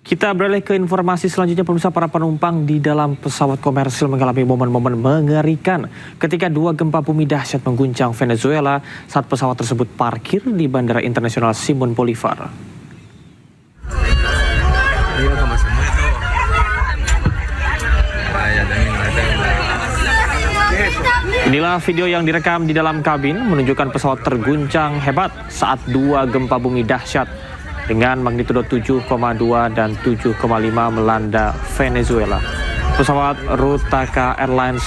Kita beralih ke informasi selanjutnya, pemirsa. Para penumpang di dalam pesawat komersil mengalami momen-momen mengerikan ketika dua gempa bumi dahsyat mengguncang Venezuela saat pesawat tersebut parkir di Bandara Internasional Simon Bolivar. Inilah video yang direkam di dalam kabin menunjukkan pesawat terguncang hebat saat dua gempa bumi dahsyat dengan magnitudo 7,2 dan 7,5 melanda Venezuela. Pesawat Rutaka Airlines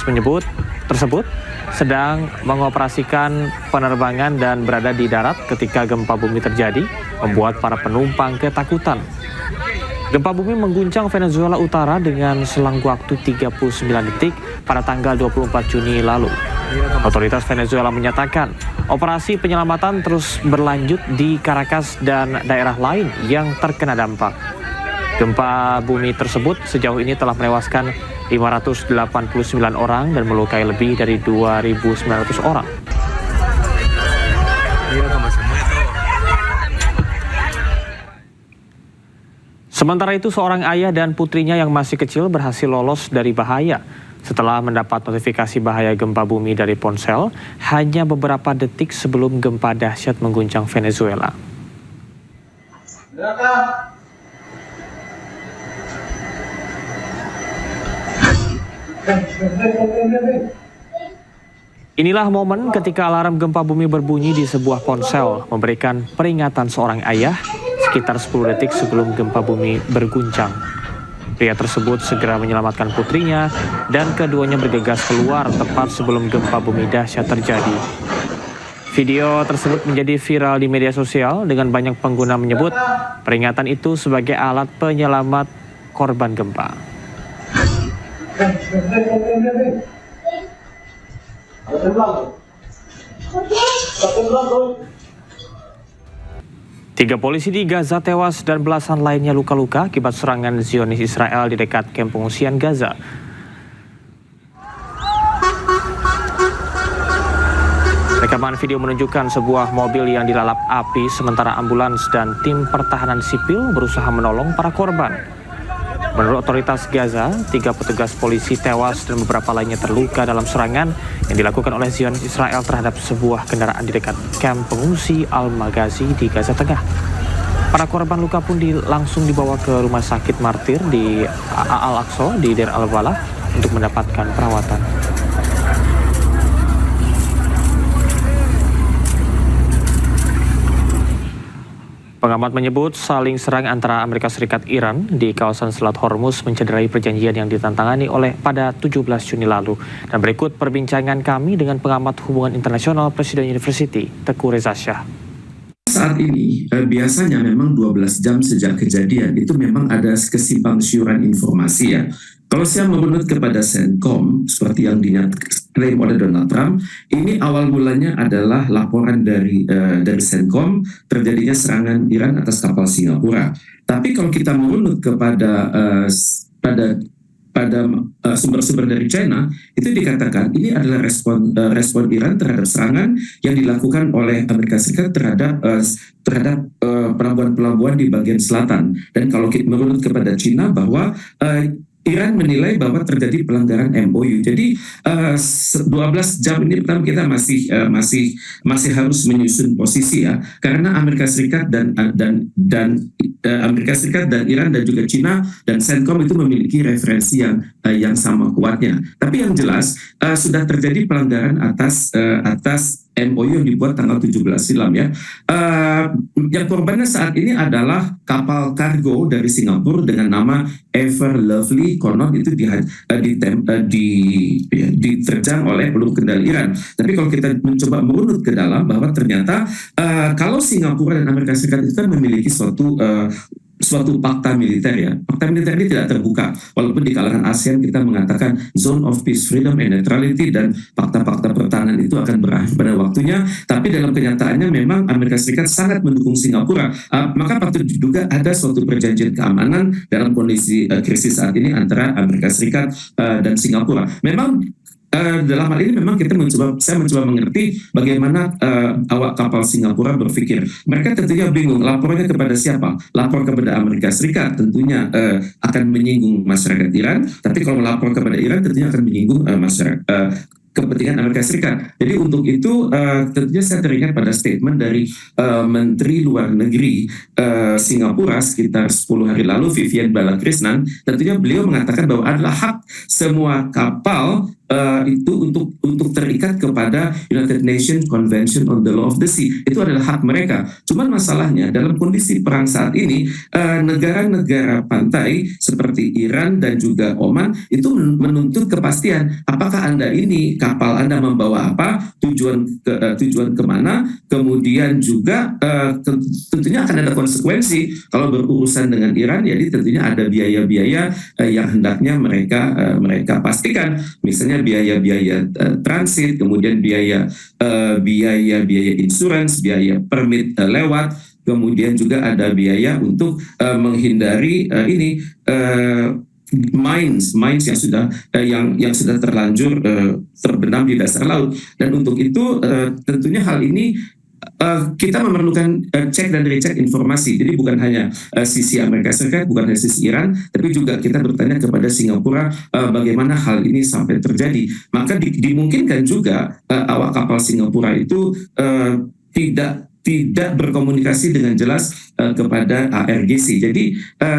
tersebut sedang mengoperasikan penerbangan dan berada di darat ketika gempa bumi terjadi, membuat para penumpang ketakutan. Gempa bumi mengguncang Venezuela Utara dengan selang waktu 39 detik pada tanggal 24 Juni lalu. Otoritas Venezuela menyatakan operasi penyelamatan terus berlanjut di Caracas dan daerah lain yang terkena dampak. Gempa bumi tersebut sejauh ini telah menewaskan 589 orang dan melukai lebih dari 2.900 orang. Sementara itu, seorang ayah dan putrinya yang masih kecil berhasil lolos dari bahaya setelah mendapat notifikasi bahaya gempa bumi dari ponsel hanya beberapa detik sebelum gempa dahsyat mengguncang Venezuela. Inilah momen ketika alarm gempa bumi berbunyi di sebuah ponsel, memberikan peringatan seorang ayah sekitar 10 detik sebelum gempa bumi berguncang. Pria tersebut segera menyelamatkan putrinya dan keduanya bergegas keluar tepat sebelum gempa bumi dahsyat terjadi. Video tersebut menjadi viral di media sosial dengan banyak pengguna menyebut peringatan itu sebagai alat penyelamat korban gempa. Tiga polisi di Gaza tewas dan belasan lainnya luka-luka akibat serangan Zionis Israel di dekat kamp pengungsian Gaza. Rekaman video menunjukkan sebuah mobil yang dilalap api sementara ambulans dan tim pertahanan sipil berusaha menolong para korban. Menurut otoritas Gaza, 3 petugas polisi tewas dan beberapa lainnya terluka dalam serangan yang dilakukan oleh Zionis Israel terhadap sebuah kendaraan di dekat kamp pengungsi Al-Maghazi di Gaza Tengah. Para korban luka pun langsung dibawa ke rumah sakit Martir di Al-Aqsa di Deir al-Balah untuk mendapatkan perawatan. Pengamat menyebut saling serang antara Amerika Serikat Iran di kawasan Selat Hormuz mencederai perjanjian yang ditantangani oleh pada 17 Juni lalu. Dan berikut perbincangan kami dengan pengamat hubungan internasional Presiden University, Teguh Reza Shah. saat ini biasanya memang 12 jam sejak kejadian itu memang ada kesimpang siuran informasi ya. Kalau saya merunut kepada CENTCOM seperti yang diklaim oleh Donald Trump, ini awal mulanya adalah laporan dari CENTCOM terjadinya serangan Iran atas kapal Singapura. Tapi kalau kita merunut kepada sumber-sumber dari China, itu dikatakan ini adalah respon Iran terhadap serangan yang dilakukan oleh Amerika Serikat terhadap pelabuhan-pelabuhan di bagian selatan. Dan kalau kita merunut kepada China bahwa Iran menilai bahwa terjadi pelanggaran MOU. Jadi 12 jam ini pertama kita masih harus menyusun posisi ya, karena Amerika Serikat dan Amerika Serikat dan Iran dan juga China dan CENTCOM itu memiliki referensi yang sama kuatnya. Tapi yang jelas sudah terjadi pelanggaran atas MOU yang dibuat tanggal 17 silam ya. Yang korbannya saat ini adalah kapal kargo dari Singapura dengan nama Ever Lovely, konon itu diterjang oleh peluru kendali Iran. Tapi kalau kita mencoba merunut ke dalam bahwa ternyata kalau Singapura dan Amerika Serikat itu kan memiliki suatu fakta militer ya. Fakta militer ini tidak terbuka. Walaupun di kalangan ASEAN kita mengatakan zone of peace, freedom, and neutrality dan fakta-fakta pertahanan itu akan berakhir pada waktunya. Tapi dalam kenyataannya memang Amerika Serikat sangat mendukung Singapura. Maka patut diduga ada suatu perjanjian keamanan dalam kondisi krisis saat ini antara Amerika Serikat dan Singapura. Memang dalam hal ini memang saya mencoba mengerti bagaimana awak kapal Singapura berpikir. Mereka tentunya bingung, lapornya kepada siapa? Lapor kepada Amerika Serikat tentunya akan menyinggung masyarakat Iran, tapi kalau melapor kepada Iran tentunya akan menyinggung kepentingan Amerika Serikat. Jadi untuk itu tentunya saya teringat pada statement dari Menteri Luar Negeri Singapura sekitar 10 hari lalu, Vivian Balakrishnan. Tentunya beliau mengatakan bahwa adalah hak semua kapal itu untuk terikat kepada United Nations Convention on the Law of the Sea. Itu adalah hak mereka. Cuman masalahnya dalam kondisi perang saat ini, negara-negara pantai seperti Iran dan juga Oman itu menuntut kepastian. Apakah Anda ini, kapal Anda membawa apa, tujuan kemana, kemudian juga tentunya akan ada konsekuensi kalau berurusan dengan Iran. Jadi tentunya ada biaya-biaya yang hendaknya mereka pastikan. Misalnya biaya-biaya transit, kemudian biaya insurance, biaya permit lewat, kemudian juga ada biaya untuk menghindari mines yang sudah terlanjur terbenam di dasar laut. Dan untuk itu tentunya hal ini kita memerlukan cek dan recheck informasi. Jadi bukan hanya sisi Amerika Serikat, bukan hanya sisi Iran, tapi juga kita bertanya kepada Singapura bagaimana hal ini sampai terjadi. Maka dimungkinkan juga awak kapal Singapura itu tidak berkomunikasi dengan jelas kepada ARGC. Jadi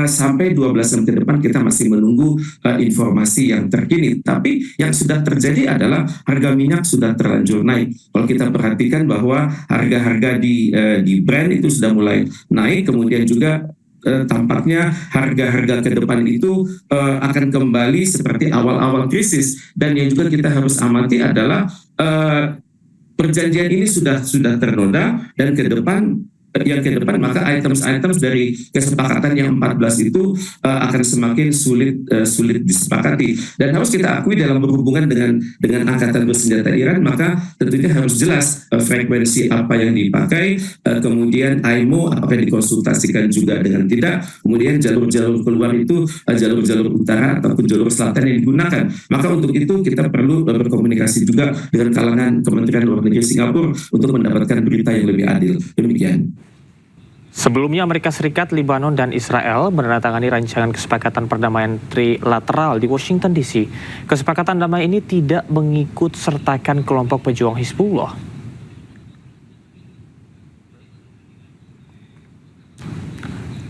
sampai 12 jam ke depan kita masih menunggu informasi yang terkini. Tapi yang sudah terjadi adalah harga minyak sudah terlanjur naik. Kalau kita perhatikan bahwa harga-harga di Brent itu sudah mulai naik, kemudian juga tampaknya harga-harga ke depan itu akan kembali seperti awal-awal krisis. Dan yang juga kita harus amati adalah perjanjian ini sudah ternoda, dan ke depan maka items dari kesepakatan yang 14 itu akan semakin sulit disepakati. Dan harus kita akui dalam berhubungan dengan angkatan bersenjata Iran, maka tentunya harus jelas frekuensi apa yang dipakai, kemudian IMO apakah dikonsultasikan juga dengan tidak, kemudian jalur-jalur keluar itu jalur-jalur utara ataupun jalur selatan yang digunakan. Maka untuk itu kita perlu berkomunikasi juga dengan kalangan Kementerian Luar Negeri Singapura untuk mendapatkan berita yang lebih adil. Demikian. Sebelumnya Amerika Serikat, Lebanon, dan Israel menandatangani rancangan kesepakatan perdamaian trilateral di Washington DC. Kesepakatan damai ini tidak mengikut sertakan kelompok pejuang Hizbullah.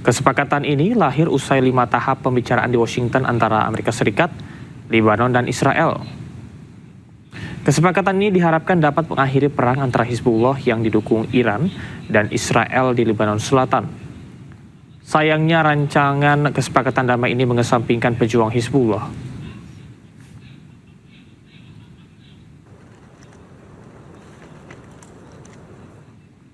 Kesepakatan ini lahir usai 5 tahap pembicaraan di Washington antara Amerika Serikat, Lebanon, dan Israel. Kesepakatan ini diharapkan dapat mengakhiri perang antara Hizbullah yang didukung Iran dan Israel di Lebanon Selatan. Sayangnya rancangan kesepakatan damai ini mengesampingkan pejuang Hizbullah.